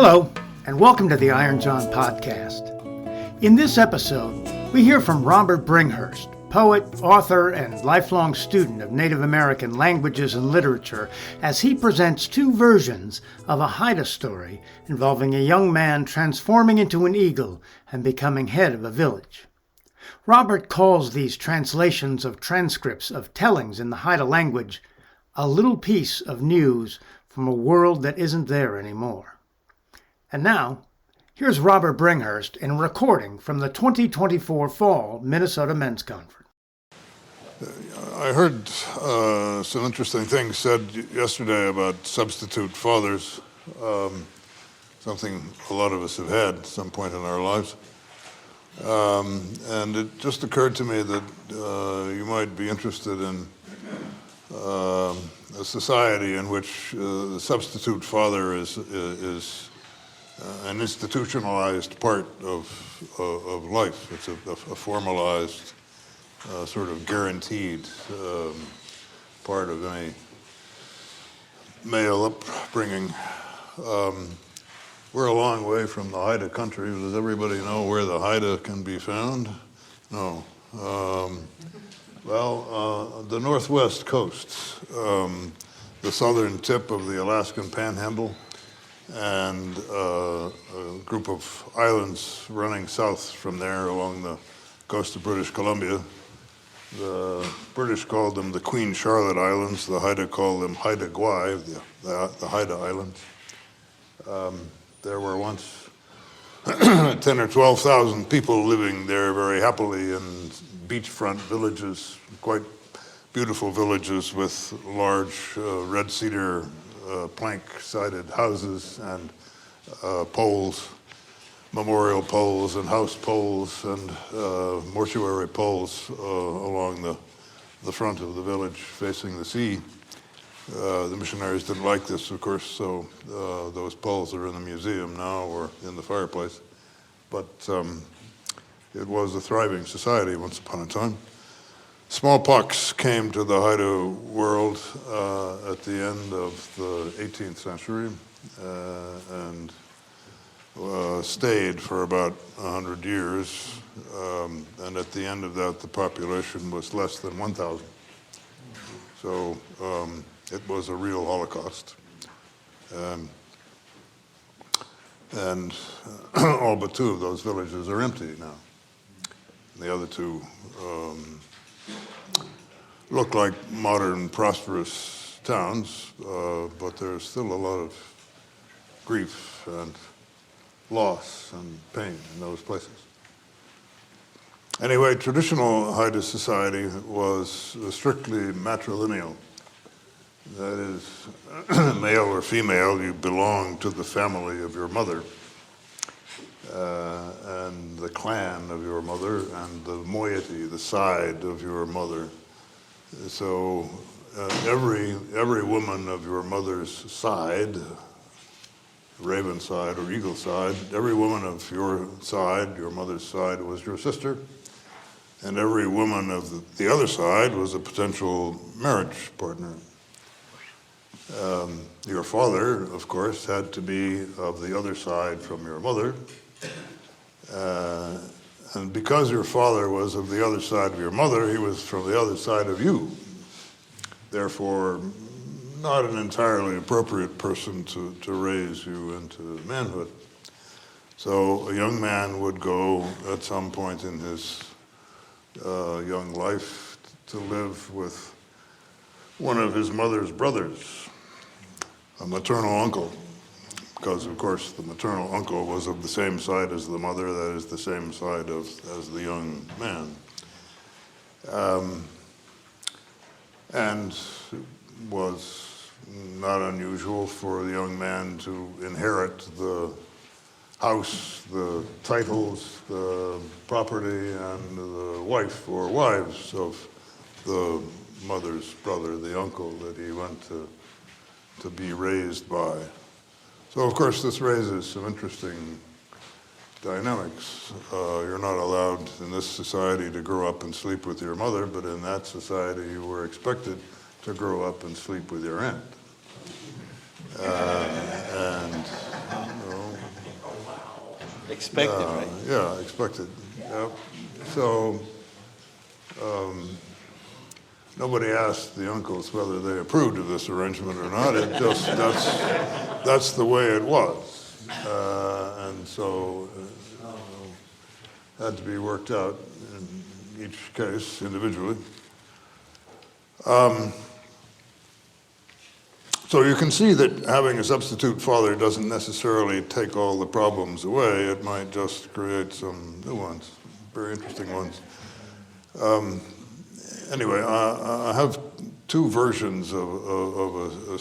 Hello, and welcome to the Iron John podcast. In this episode, we hear from Robert Bringhurst, poet, author, and lifelong student of Native American languages and literature, as he presents two versions of a Haida story involving a young man transforming into an eagle and becoming head of a village. Robert calls these translations of transcripts of tellings in the Haida language a little piece of news from a world that isn't there anymore. And now, here's Robert Bringhurst in a recording from the 2024 Fall Minnesota Men's Conference. I heard some interesting things said yesterday about substitute fathers, something a lot of us have had at some point in our lives. And it just occurred to me that you might be interested in a society in which the substitute father is an institutionalized part of life. It's a formalized, sort of guaranteed part of any male upbringing. We're a long way from the Haida country. Does everybody know where the Haida can be found? No. The northwest coast, the southern tip of the Alaskan Panhandle, and a group of islands running south from there along the coast of British Columbia. The British called them the Queen Charlotte Islands. The Haida called them Haida Gwaii, the Haida Islands. There were once 10 or 12,000 people living there very happily in beachfront villages, quite beautiful villages with large red cedar plank-sided houses and poles, memorial poles and house poles and mortuary poles along the front of the village facing the sea. The missionaries didn't like this, of course, so those poles are in the museum now or in the fireplace. But it was a thriving society once upon a time. Smallpox came to the Haida world at the end of the 18th century and stayed for about 100 years. And at the end of that, the population was less than 1,000. So it was a real Holocaust. And all but two of those villages are empty now. The other two look like modern, prosperous towns, but there's still a lot of grief and loss and pain in those places. Anyway, traditional Haida society was strictly matrilineal. That is, male or female, you belong to the family of your mother, and the clan of your mother, and the moiety, the side of your mother. So every woman of your mother's side, raven side or eagle side, every woman of your side, your mother's side, was your sister, and every woman of the other side was a potential marriage partner. Your father, of course, had to be of the other side from your mother. And because your father was of the other side of your mother, he was from the other side of you. Therefore, not an entirely appropriate person to raise you into manhood. So a young man would go at some point in his young life to live with one of his mother's brothers, a maternal uncle, because of course the maternal uncle was of the same side as the mother, that is the same side as the young man. And was not unusual for the young man to inherit the house, the titles, the property, and the wife or wives of the mother's brother, the uncle that he went to be raised by. So, of course, this raises some interesting dynamics. You're not allowed in this society to grow up and sleep with your mother, but in that society you were expected to grow up and sleep with your aunt. And you know, Expected, right? Yeah, expected. Yep. So nobody asked the uncles whether they approved of this arrangement or not. It just that's the way it was, and so had to be worked out in each case individually. So you can see that having a substitute father doesn't necessarily take all the problems away. It might just create some new ones, very interesting ones. Anyway, I have two versions of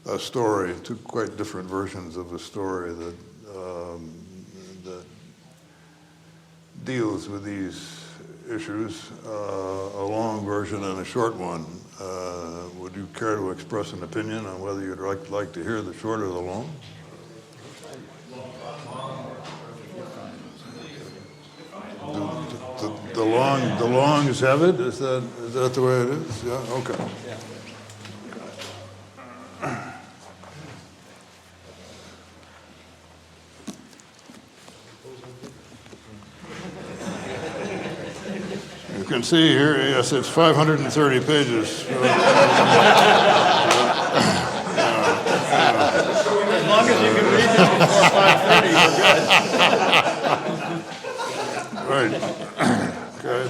a story, two quite different versions of a story that deals with these issues, a long version and a short one. Would you care to express an opinion on whether you'd like to hear the short or the long? The long is have it? Is that the way it is? Yeah, okay. You can see here, yes, it's 530 pages. As long as you can read it before 5:30, you're good. Right. Okay.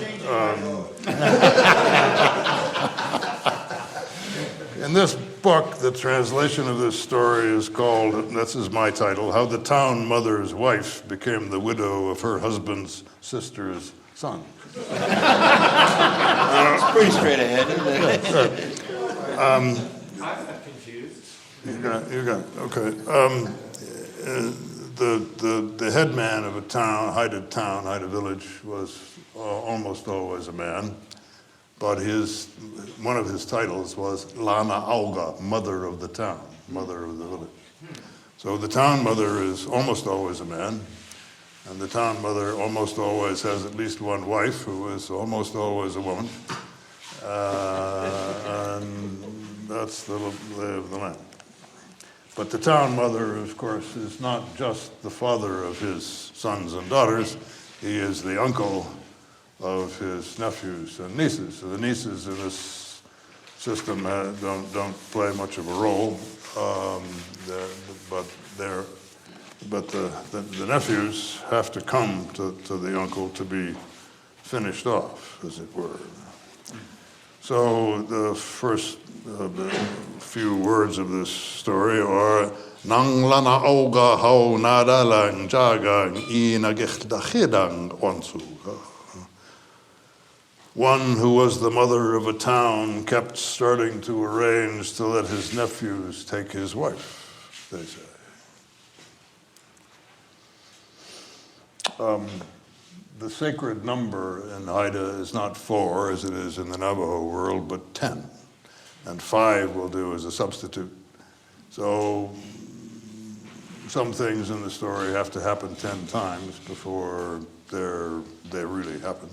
In this book, the translation of this story is called, this is my title, How the Town Mother's Wife Became the Widow of Her Husband's Sister's Son. It's pretty straight ahead, isn't it? I'm confused. You got it. Okay. The head man of a Haida village, was almost always a man, but one of his titles was Lana Auga, mother of the town, mother of the village. So the town mother is almost always a man, and the town mother almost always has at least one wife, who is almost always a woman, and that's the lay of the land. But the town mother, of course, is not just the father of his sons and daughters. He is the uncle of his nephews and nieces. So the nieces in this system don't play much of a role, but the nephews have to come to the uncle to be finished off, as it were. So the first few words of this story are Nang lana auga hau nada lang jagang ina gichtachidang onsu. One who was the mother of a town kept starting to arrange to let his nephews take his wife, they say. The sacred number in Haida is not 4, as it is in the Navajo world, but 10. And 5 will do as a substitute. So some things in the story have to happen 10 times before they really happen.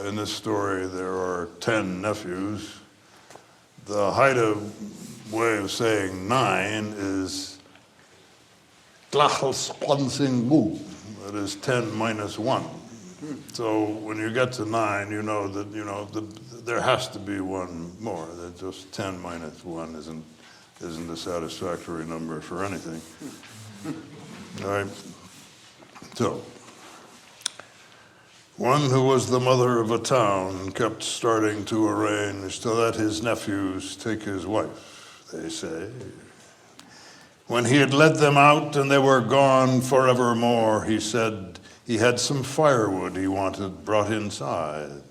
In this story, there are 10 nephews. The Haida way of saying 9 is Tlachel Sponsing Mu. That is 10 minus 1. So when you get to 9, you know that there has to be one more. That just 10 minus 1 isn't a satisfactory number for anything. All right. So one who was the mother of a town kept starting to arrange to let his nephews take his wife, they say. When he had led them out and they were gone forevermore, he said he had some firewood he wanted brought inside,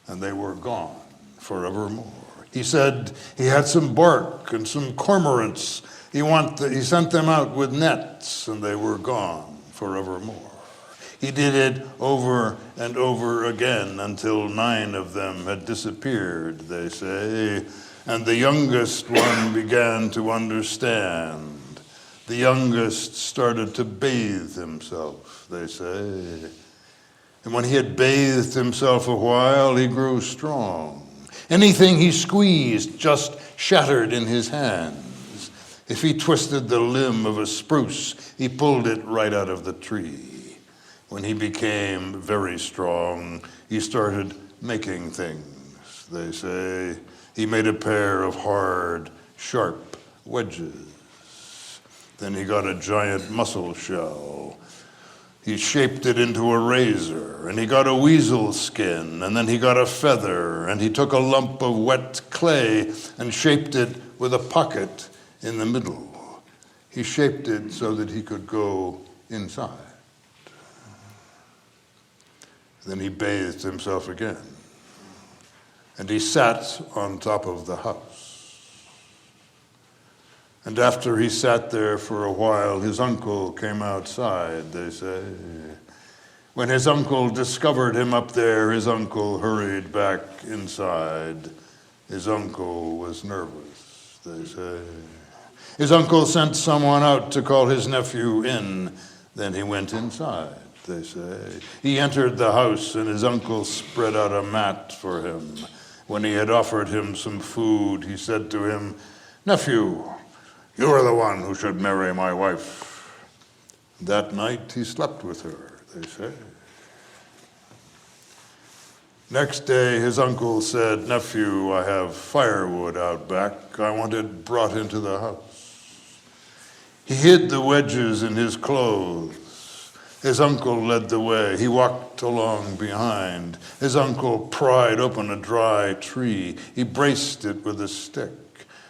and they were gone forevermore. He said he had some bark and some cormorants. He sent them out with nets, and they were gone forevermore. He did it over and over again until 9 of them had disappeared, they say, and the youngest one began to understand. The youngest started to bathe himself, they say. And when he had bathed himself a while, he grew strong. Anything he squeezed just shattered in his hands. If he twisted the limb of a spruce, he pulled it right out of the tree. When he became very strong, he started making things, they say. He made a pair of hard, sharp wedges. Then he got a giant mussel shell. He shaped it into a razor, and he got a weasel skin, and then he got a feather, and he took a lump of wet clay and shaped it with a pocket in the middle. He shaped it so that he could go inside. Then he bathed himself again, and he sat on top of the house. And after he sat there for a while, his uncle came outside, they say. When his uncle discovered him up there, his uncle hurried back inside. His uncle was nervous, they say. His uncle sent someone out to call his nephew in. Then he went inside, they say. He entered the house, and his uncle spread out a mat for him. When he had offered him some food, he said to him, "Nephew, you are the one who should marry my wife." That night he slept with her, they say. Next day his uncle said, "Nephew, I have firewood out back. I want it brought into the house." He hid the wedges in his clothes. His uncle led the way. He walked along behind. His uncle pried open a dry tree. He braced it with a stick.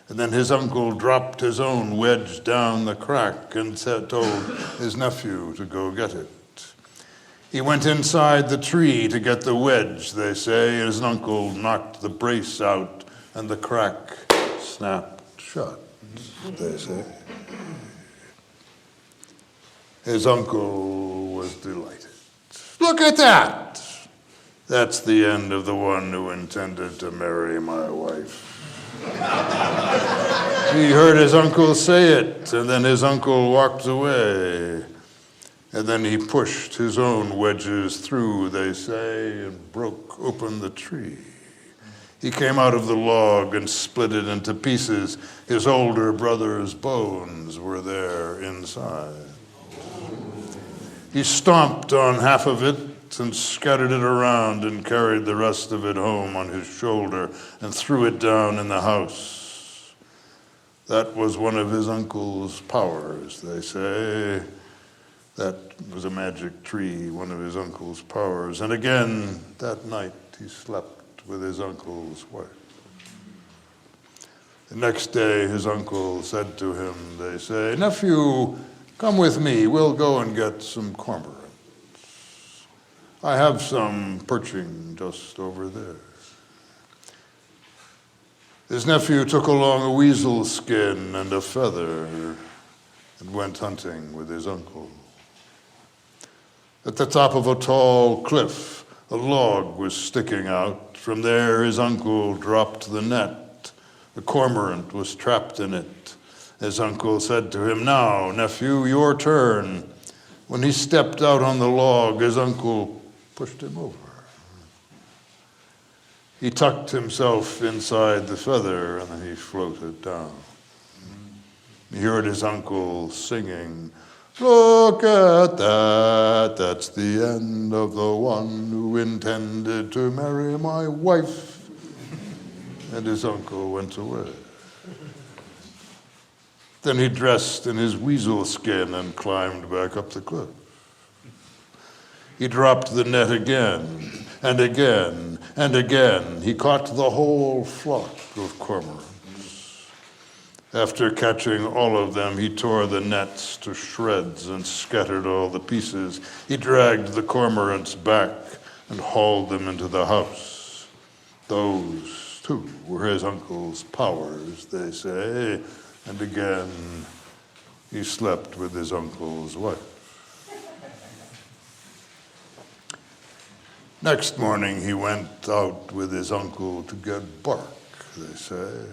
And then his uncle dropped his own wedge down the crack and told his nephew to go get it. He went inside the tree to get the wedge, they say. His uncle knocked the brace out, and the crack snapped shut, they say. His uncle was delighted. "Look at that! That's the end of the one who intended to marry my wife." He heard his uncle say it, and then his uncle walked away. And then he pushed his own wedges through, they say, and broke open the tree. He came out of the log and split it into pieces. His older brother's bones were there inside. He stomped on half of it and scattered it around and carried the rest of it home on his shoulder and threw it down in the house. That was one of his uncle's powers, they say. That was a magic tree, one of his uncle's powers. And again, that night, he slept with his uncle's wife. The next day, his uncle said to him, they say, "Nephew, come with me. We'll go and get some cormorants. I have some perching just over there." His nephew took along a weasel skin and a feather and went hunting with his uncle. At the top of a tall cliff, a log was sticking out. From there, his uncle dropped the net. The cormorant was trapped in it. His uncle said to him, "Now, nephew, your turn." When he stepped out on the log, his uncle pushed him over. He tucked himself inside the feather, and then he floated down. He heard his uncle singing, "Look at that, that's the end of the one who intended to marry my wife." And his uncle went away. Then he dressed in his weasel skin and climbed back up the cliff. He dropped the net again, and again, and again. He caught the whole flock of cormorants. After catching all of them, he tore the nets to shreds and scattered all the pieces. He dragged the cormorants back and hauled them into the house. Those, too, were his uncle's powers, they say. And again, he slept with his uncle's wife. Next morning, he went out with his uncle to get bark, they say.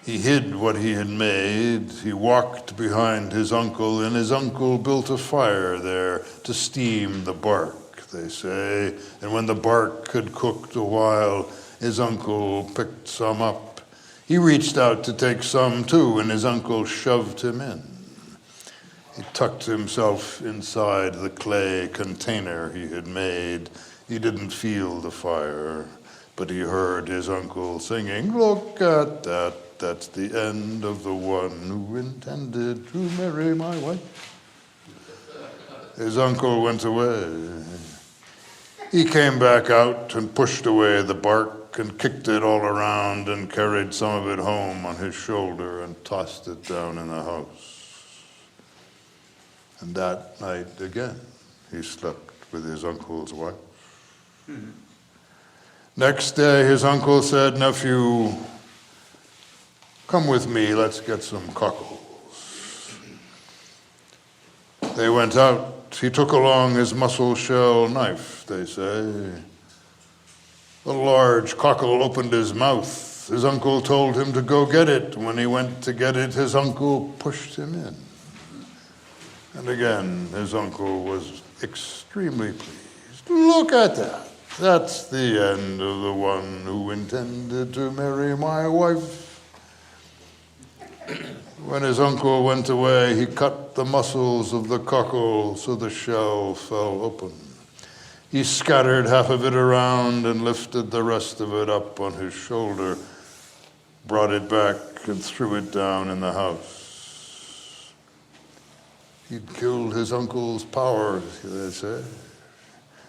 He hid what he had made. He walked behind his uncle, and his uncle built a fire there to steam the bark, they say. And when the bark had cooked a while, his uncle picked some up. He reached out to take some too, and his uncle shoved him in. He tucked himself inside the clay container he had made. He didn't feel the fire, but he heard his uncle singing, "Look at that, that's the end of the one who intended to marry my wife." His uncle went away. He came back out and pushed away the bark and kicked it all around and carried some of it home on his shoulder and tossed it down in the house. And that night again, he slept with his uncle's wife. Next day, his uncle said, "Nephew, come with me, let's get some cockles." They went out. He took along his mussel shell knife, they say. The large cockle opened his mouth. His uncle told him to go get it. When he went to get it, his uncle pushed him in. And again, his uncle was extremely pleased. "Look at that. That's the end of the one who intended to marry my wife." When his uncle went away, he cut the muscles of the cockle so the shell fell open. He scattered half of it around and lifted the rest of it up on his shoulder, brought it back and threw it down in the house. He'd killed his uncle's power, they say.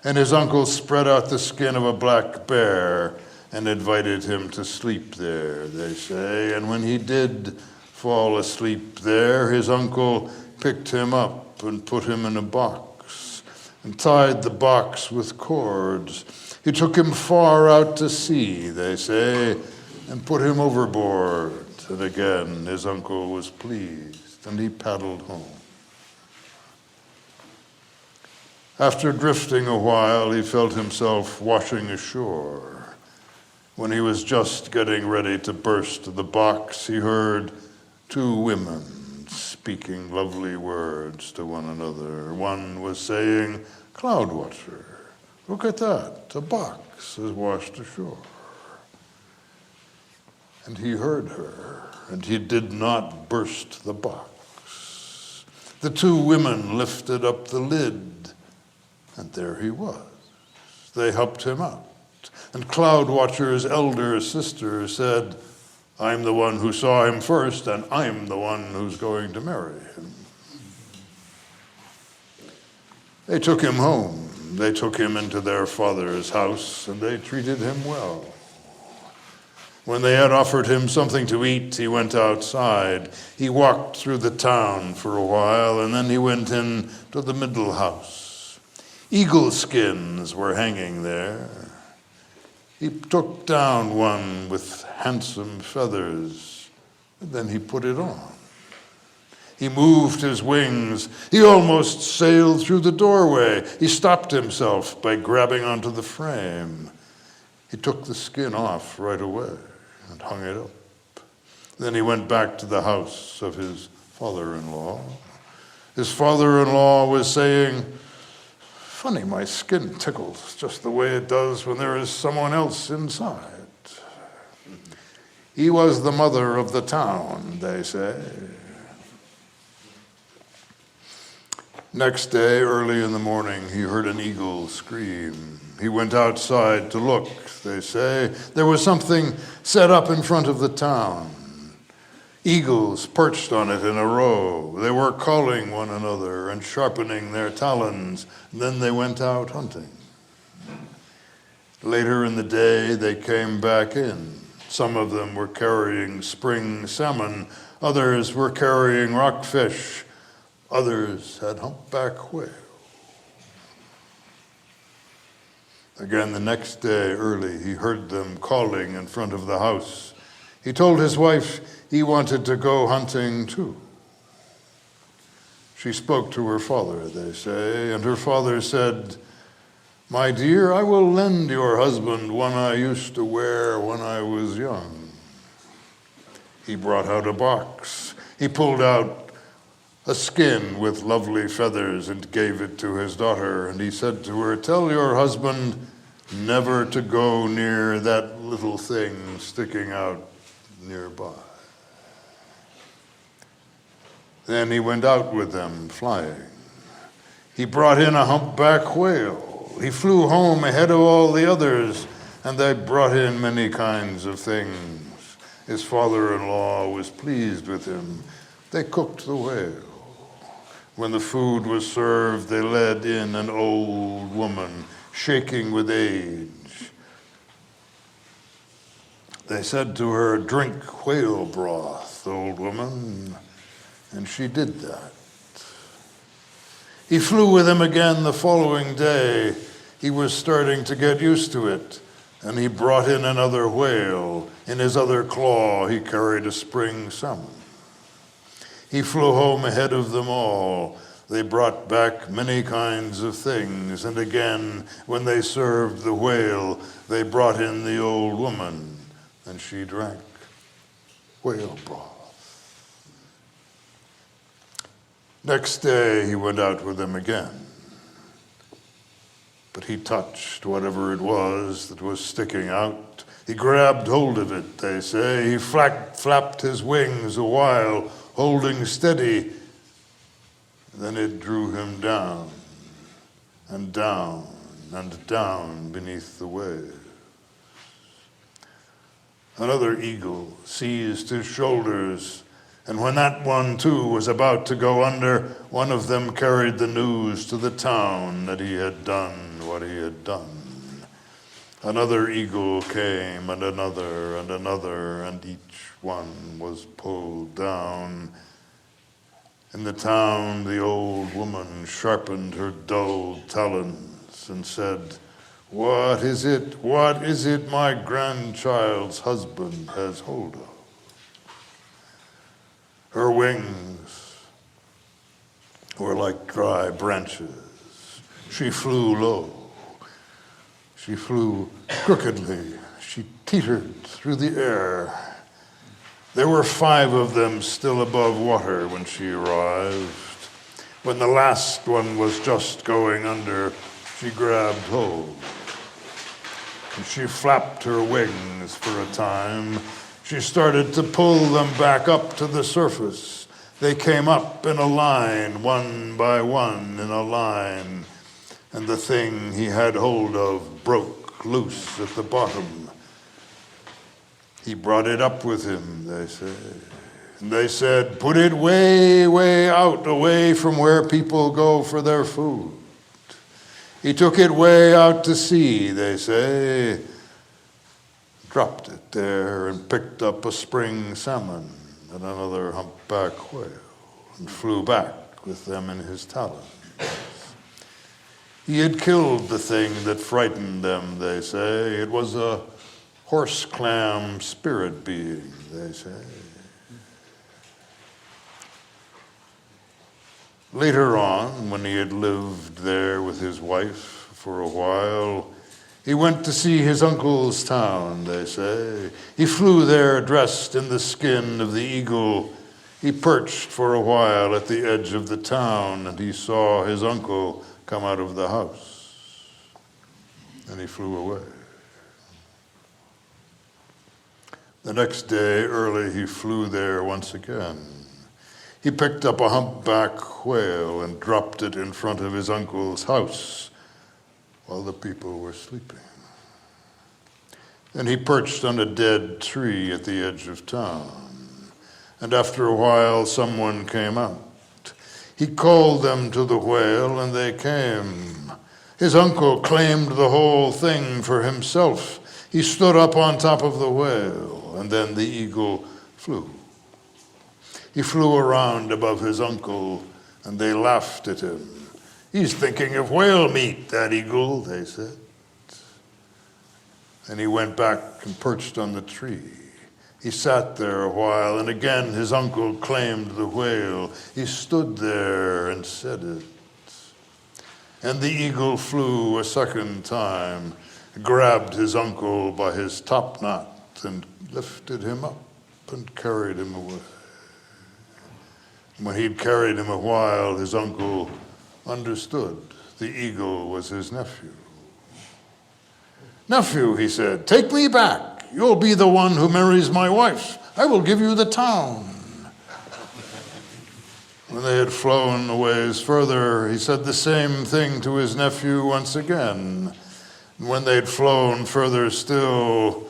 And his uncle spread out the skin of a black bear and invited him to sleep there, they say. And when he did fall asleep there, his uncle picked him up and put him in a box and tied the box with cords. He took him far out to sea, they say, and put him overboard. And again, his uncle was pleased, and he paddled home. After drifting a while, he felt himself washing ashore. When he was just getting ready to burst the box, he heard two women speaking lovely words to one another. One was saying, "Cloud watcher, look at that, a box is washed ashore." And he heard her, and he did not burst the box. The two women lifted up the lid, and there he was. They helped him out. And Cloud Watcher's elder sister said, "I'm the one who saw him first, and I'm the one who's going to marry him." They took him home. They took him into their father's house, and they treated him well. When they had offered him something to eat, he went outside. He walked through the town for a while, and then he went in to the middle house. Eagle skins were hanging there. He took down one with handsome feathers, and then he put it on. He moved his wings. He almost sailed through the doorway. He stopped himself by grabbing onto the frame. He took the skin off right away and hung it up. Then he went back to the house of his father-in-law. His father-in-law was saying, "Funny, my skin tickles just the way it does when there is someone else inside." He was the mother of the town, they say. Next day, early in the morning, he heard an eagle scream. He went outside to look, they say. There was something set up in front of the town. Eagles perched on it in a row. They were calling one another and sharpening their talons. Then they went out hunting. Later in the day, they came back in. Some of them were carrying spring salmon. Others were carrying rockfish. Others had humpback whale. Again, the next day early, he heard them calling in front of the house. He told his wife he wanted to go hunting too. She spoke to her father, they say, and her father said, "My dear, I will lend your husband one I used to wear when I was young." He brought out a box. He pulled out a skin with lovely feathers and gave it to his daughter. And he said to her, "Tell your husband never to go near that little thing sticking out nearby. Then he went out with them flying. He brought in a humpback whale. He flew home ahead of all the others, and they brought in many kinds of things. His father-in-law was pleased with him. They cooked the whale. When the food was served, they led in an old woman, shaking with age. They said to her, "Drink whale broth, old woman," and she did that. He flew with him again the following day. He was starting to get used to it, and he brought in another whale. In his other claw, he carried a spring salmon. He flew home ahead of them all. They brought back many kinds of things, and again, when they served the whale, they brought in the old woman, and she drank whale broth. Next day, he went out with them again. But he touched whatever it was that was sticking out. He grabbed hold of it, they say. He flapped his wings a while, holding steady. Then it drew him down and down and down beneath the waves. Another eagle seized his shoulders, and when that one too was about to go under, one of them carried the news to the town that he had done what he had done. Another eagle came, and another, and each one was pulled down. In the town, the old woman sharpened her dull talons and said, "What is it my grandchild's husband has hold of?" Her wings were like dry branches. She flew low. She flew crookedly. She teetered through the air. There were 5 of them still above water when she arrived. When the last one was just going under, she grabbed hold. And she flapped her wings for a time. She started to pull them back up to the surface. They came up in a line, one by one in a line, and the thing he had hold of broke loose at the bottom. He brought it up with him, they say. And they said, "Put it way, way out, away from where people go for their food." He took it way out to sea, they say, dropped it there and picked up a spring salmon and another humpback whale and flew back with them in his talons. He had killed the thing that frightened them, they say. It was a horse clam spirit being, they say. Later on, when he had lived there with his wife for a while, he went to see his uncle's town, they say. He flew there dressed in the skin of the eagle. He perched for a while at the edge of the town, and he saw his uncle come out of the house. And he flew away. The next day, early, he flew there once again. He picked up a humpback whale and dropped it in front of his uncle's house while the people were sleeping. Then he perched on a dead tree at the edge of town. And after a while, someone came out. He called them to the whale, and they came. His uncle claimed the whole thing for himself. He stood up on top of the whale, and then the eagle flew. He flew around above his uncle, and they laughed at him. "He's thinking of whale meat, that eagle," they said. And he went back and perched on the tree. He sat there a while, and again his uncle claimed the whale. He stood there and said it. And the eagle flew a second time, grabbed his uncle by his topknot, and lifted him up and carried him away. When he'd carried him a while, his uncle understood the eagle was his nephew. "Nephew," he said, "take me back. you'll be the one who marries my wife. I will give you the town. When they had flown a ways further, he said the same thing to his nephew once again. And when they'd flown further still,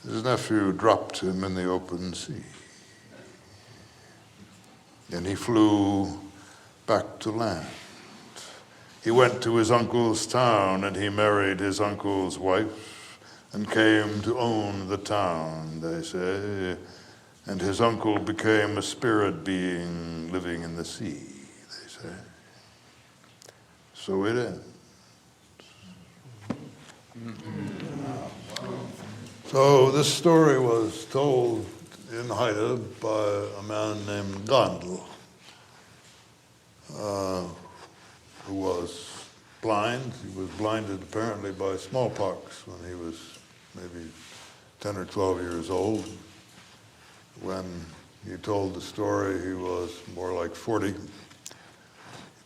his nephew dropped him in the open sea. And he flew back to land. He went to his uncle's town, and he married his uncle's wife, and came to own the town, they say. And his uncle became a spirit being living in the sea, they say. So it ends. So this story was told in Haida by a man named Gondel, who was blind. He was blinded apparently by smallpox when he was maybe 10 or 12 years old. When he told the story, he was more like 40. He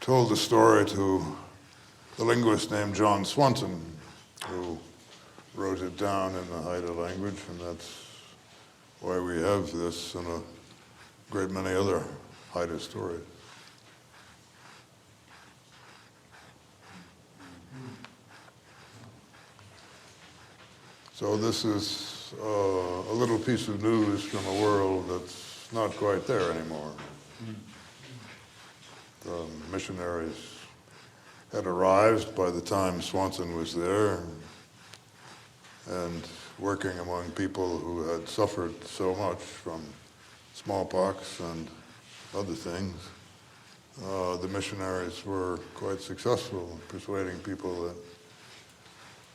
told the story to the linguist named John Swanson, who wrote it down in the Haida language, and that's why we have this and a great many other Haida stories. So this is a little piece of news from a world that's not quite there anymore. The missionaries had arrived by the time Swanson was there, and working among people who had suffered so much from smallpox and other things, the missionaries were quite successful in persuading people that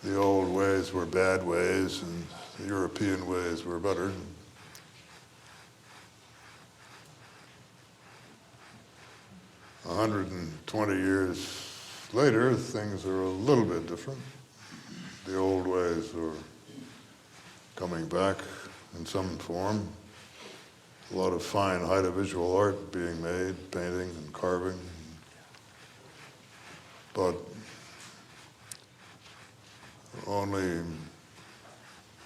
the old ways were bad ways and the European ways were better. 120 years later, things are a little bit different. The old ways are coming back in some form. A lot of fine Haida visual art being made, painting and carving. But only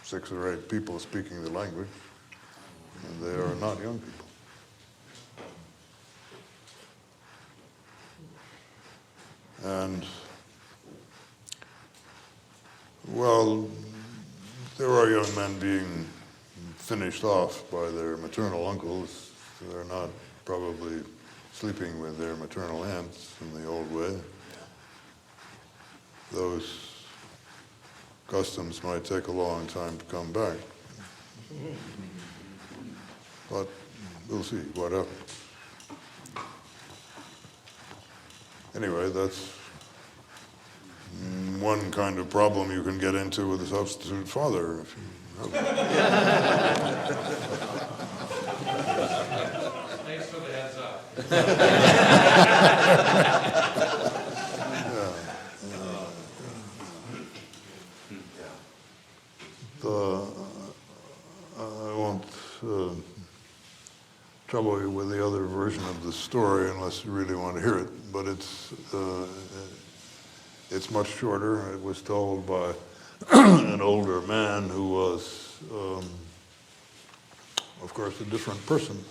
6 or 8 people speaking the language, and they are not young people. And, well, there are young men being finished off by their maternal uncles. They're not probably sleeping with their maternal aunts in the old way. Those customs might take a long time to come back. But we'll see what happens. Anyway, that's one kind of problem you can get into with a substitute father if you have Thanks for the heads up. I won't trouble you with the other version of the story unless you really want to hear it, but it's much shorter. It was told by an older man who was, of course, a different person.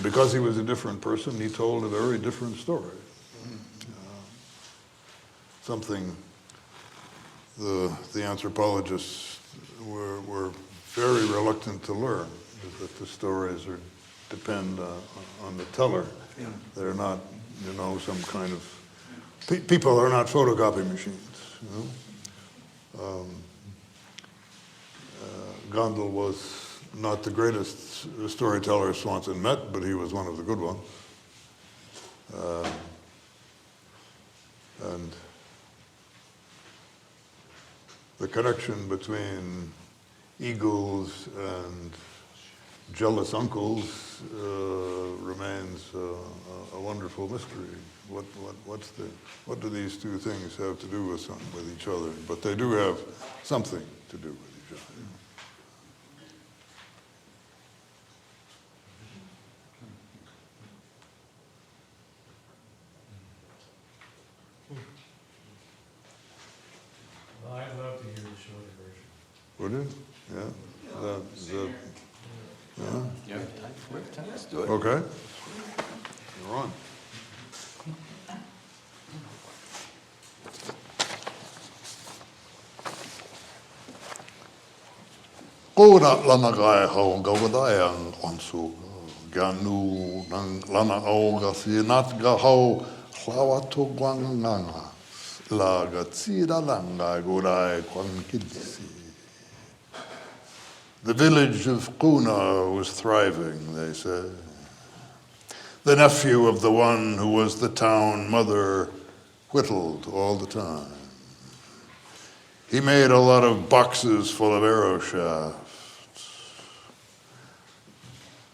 Because he was a different person, he told a very different story. Something the anthropologists were very reluctant to learn, is that the stories depend on the teller. Yeah. They're not, some kind of... people are not photocopy machines, Gondel was not the greatest storyteller Swanson met, but he was one of the good ones. And the connection between eagles and jealous uncles remains a wonderful mystery. What do these two things have to do with each other? But they do have something to do with each other. Well, I'd love to hear the shorter version. would you? Yeah. Yeah. Let's do it. Okay. You're on. Kōra lana kai hau gawadae ang onsu ganu nang lana au ga sinat ga hau hlawa to gwanganga la ga tsira langa gurai kwan kidsi. The village of Kuna was thriving, they say. The nephew of the one who was the town mother whittled all the time. He made a lot of boxes full of arrow shafts.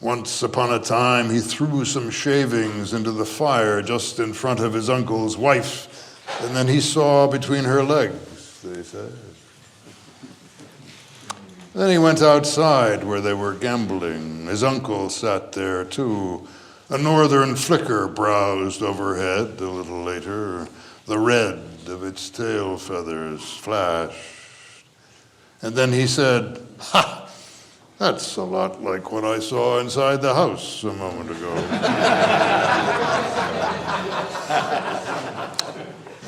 Once upon a time, he threw some shavings into the fire just in front of his uncle's wife, and then he saw between her legs, they said. Then he went outside where they were gambling. His uncle sat there too. A northern flicker browsed overhead a little later. The red of its tail feathers flashed. And then he said, "Ha! That's a lot like what I saw inside the house a moment ago."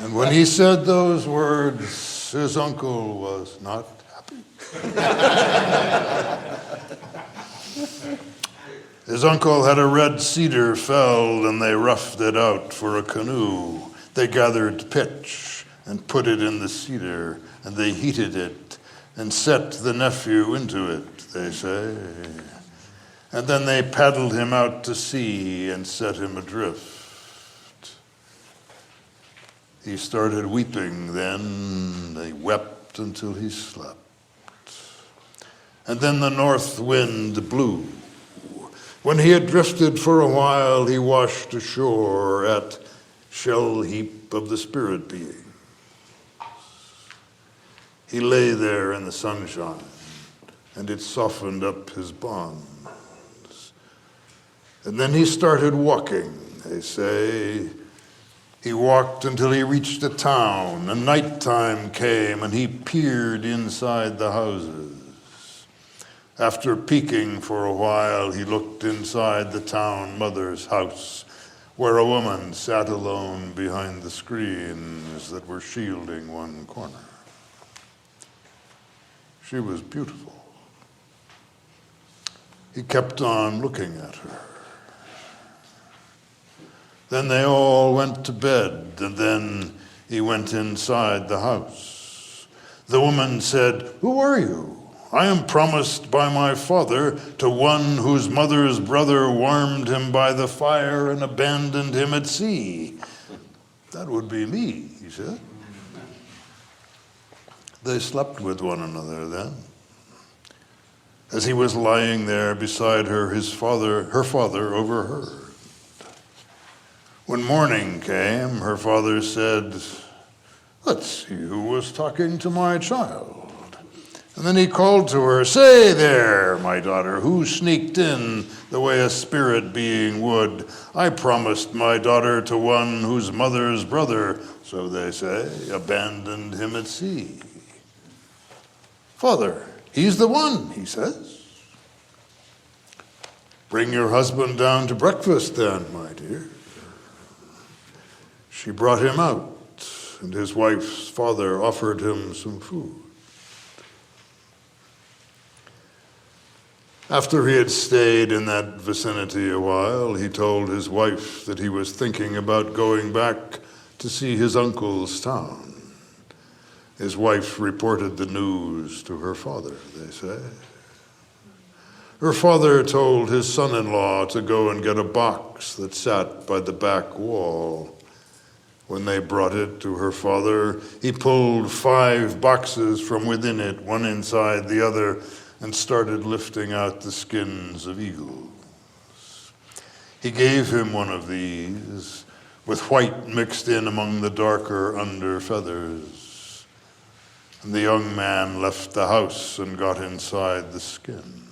And when he said those words, his uncle was not happy. His uncle had a red cedar felled, and they roughed it out for a canoe. They gathered pitch and put it in the cedar, and they heated it and set the nephew into it, they say. And then they paddled him out to sea and set him adrift. He started weeping then. They wept until he slept. And then the north wind blew. When he had drifted for a while, he washed ashore at Shell Heap of the Spirit Being. He lay there in the sunshine, and it softened up his bonds. And then he started walking, they say. He walked until he reached a town, and nighttime came, and he peered inside the houses. After peeking for a while, he looked inside the town mother's house, where a woman sat alone behind the screens that were shielding one corner. She was beautiful. He kept on looking at her. Then they all went to bed, and then he went inside the house. The woman said, "Who are you?" "I am promised by my father to one whose mother's brother warmed him by the fire and abandoned him at sea." "That would be me," he said. They slept with one another then. As he was lying there beside her, her father overheard. When morning came, her father said, "Let's see who was talking to my child." And then he called to her, "Say there, my daughter, who sneaked in the way a spirit being would? I promised my daughter to one whose mother's brother, so they say, abandoned him at sea." "Father, he's the one," he says. "Bring your husband down to breakfast then, my dear." She brought him out, and his wife's father offered him some food. After he had stayed in that vicinity a while, he told his wife that he was thinking about going back to see his uncle's town. His wife reported the news to her father, they say. Her father told his son-in-law to go and get a box that sat by the back wall. When they brought it to her father, he pulled 5 boxes from within it, one inside the other, and started lifting out the skins of eagles. He gave him one of these, with white mixed in among the darker under feathers. And the young man left the house and got inside the skin.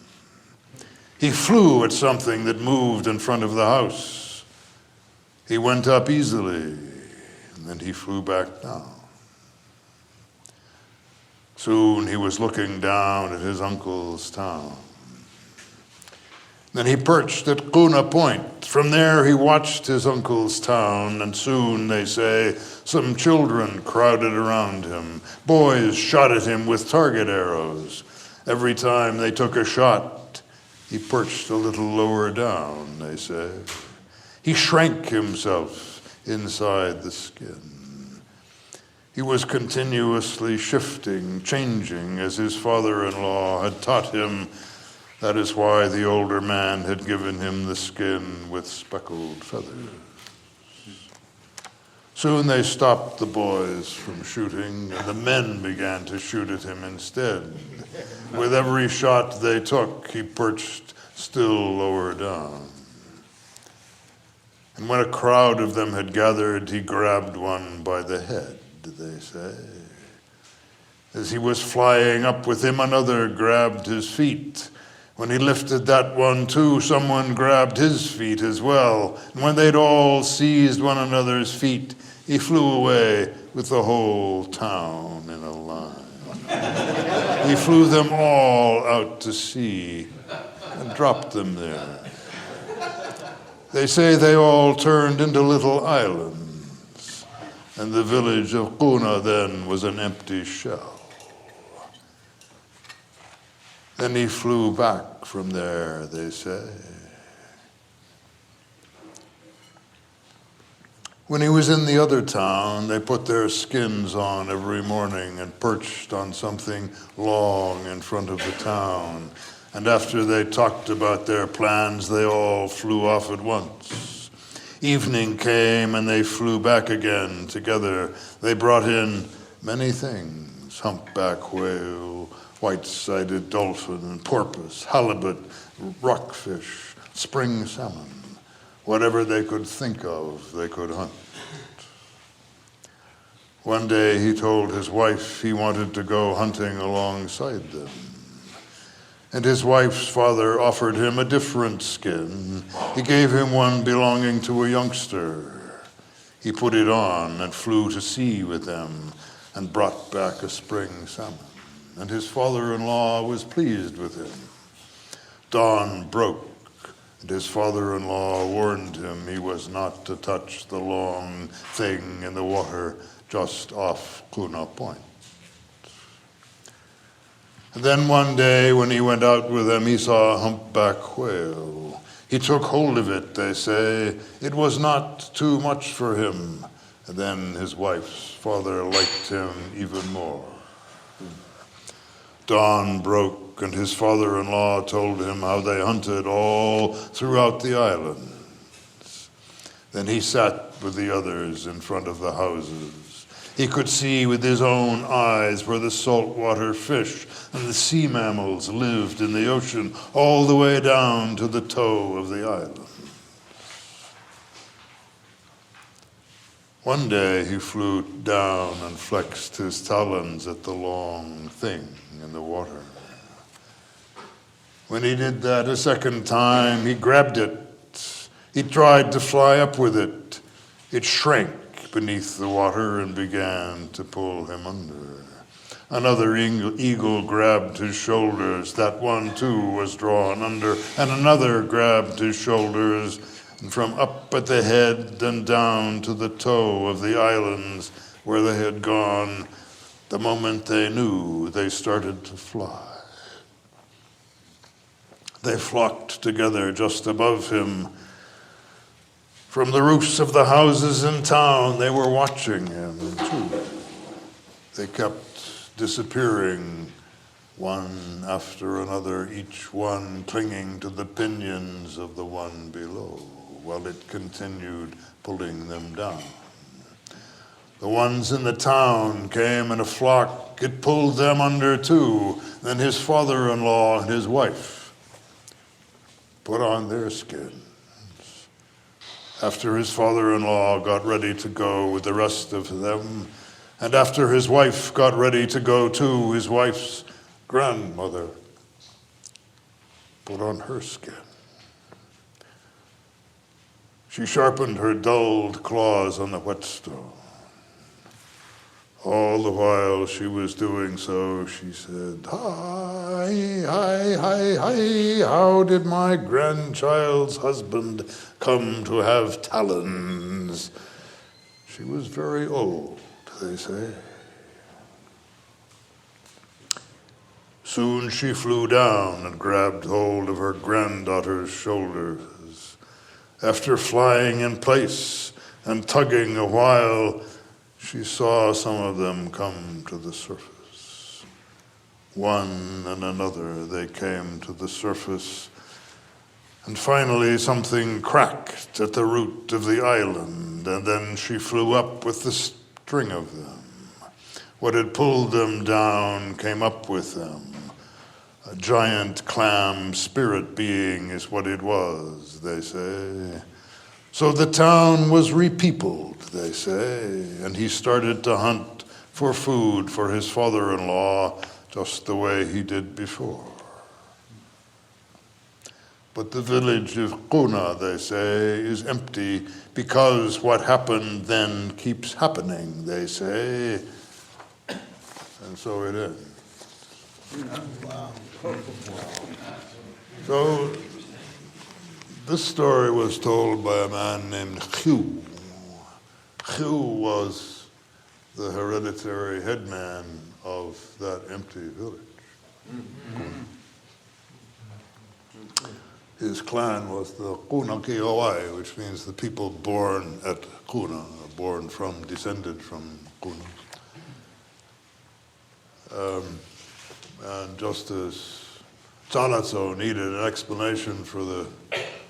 He flew at something that moved in front of the house. He went up easily, and then he flew back down. Soon he was looking down at his uncle's town. Then he perched at Kuna Point. From there he watched his uncle's town, and soon, they say, some children crowded around him. Boys shot at him with target arrows. Every time they took a shot, he perched a little lower down, they say. He shrank himself inside the skin. He was continuously shifting, changing, as his father-in-law had taught him. That is why the older man had given him the skin with speckled feathers. Soon they stopped the boys from shooting, and the men began to shoot at him instead. With every shot they took, he perched still lower down. And when a crowd of them had gathered, he grabbed one by the head, they say. As he was flying up with him, another grabbed his feet. When he lifted that one too, someone grabbed his feet as well. And when they'd all seized one another's feet, he flew away with the whole town in a line. He flew them all out to sea and dropped them there. They say they all turned into little islands, and the village of Kuna then was an empty shell. Then he flew back from there, they say. When he was in the other town, they put their skins on every morning and perched on something long in front of the town. And after they talked about their plans, they all flew off at once. Evening came and they flew back again together. They brought in many things: humpback whale, white-sided dolphin and porpoise, halibut, rockfish, spring salmon. Whatever they could think of, they could hunt. One day he told his wife he wanted to go hunting alongside them. And his wife's father offered him a different skin. He gave him one belonging to a youngster. He put it on and flew to sea with them and brought back a spring salmon. And his father-in-law was pleased with him. Dawn broke, and his father-in-law warned him he was not to touch the long thing in the water just off Kuna Point. And then one day when he went out with them, he saw a humpback whale. He took hold of it, they say. It was not too much for him. And then his wife's father liked him even more. Dawn broke, and his father-in-law told him how they hunted all throughout the islands. Then he sat with the others in front of the houses. He could see with his own eyes where the saltwater fish and the sea mammals lived in the ocean, all the way down to the toe of the island. One day he flew down and flexed his talons at the long thing in the water. When he did that a second time, he grabbed it. He tried to fly up with it. It shrank beneath the water and began to pull him under. Another eagle grabbed his shoulders. That one too was drawn under, and another grabbed his shoulders. And from up at the head and down to the toe of the islands where they had gone, the moment they knew, they started to fly. They flocked together just above him. From the roofs of the houses in town, they were watching him, too. They kept disappearing, one after another, each one clinging to the pinions of the one below, while it continued pulling them down. The ones in the town came in a flock. It pulled them under, too. Then his father-in-law and his wife put on their skin. After his father-in-law got ready to go with the rest of them, and after his wife got ready to go too, his wife's grandmother put on her skin. She sharpened her dulled claws on the whetstone. All the while she was doing so, she said, "Hi, hi, hi, hi, how did my grandchild's husband come to have talons?" She was very old, they say. Soon she flew down and grabbed hold of her granddaughter's shoulders. After flying in place and tugging a while, she saw some of them come to the surface. One and another, they came to the surface. And finally, something cracked at the root of the island, and then she flew up with the string of them. What had pulled them down came up with them. A giant clam spirit being is what it was, they say. So the town was repeopled, they say, and he started to hunt for food for his father-in-law just the way he did before. But the village of Quna, they say, is empty because what happened then keeps happening, they say. And so it is. So this story was told by a man named Hugh. Hugh was the hereditary headman of that empty village. His clan was the Quna, which means the people born at Quna, descended from Quna. And just as Chalazo needed an explanation for the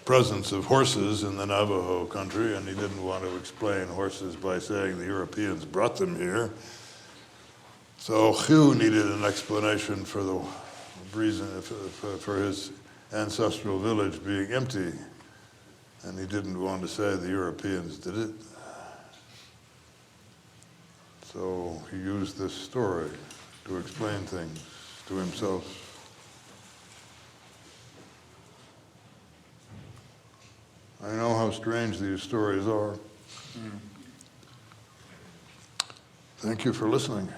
presence of horses in the Navajo country, and he didn't want to explain horses by saying the Europeans brought them here, so Hugh needed an explanation for the reason for his ancestral village being empty, and he didn't want to say the Europeans did it. So he used this story to explain things to himself. I know how strange these stories are. Thank you for listening.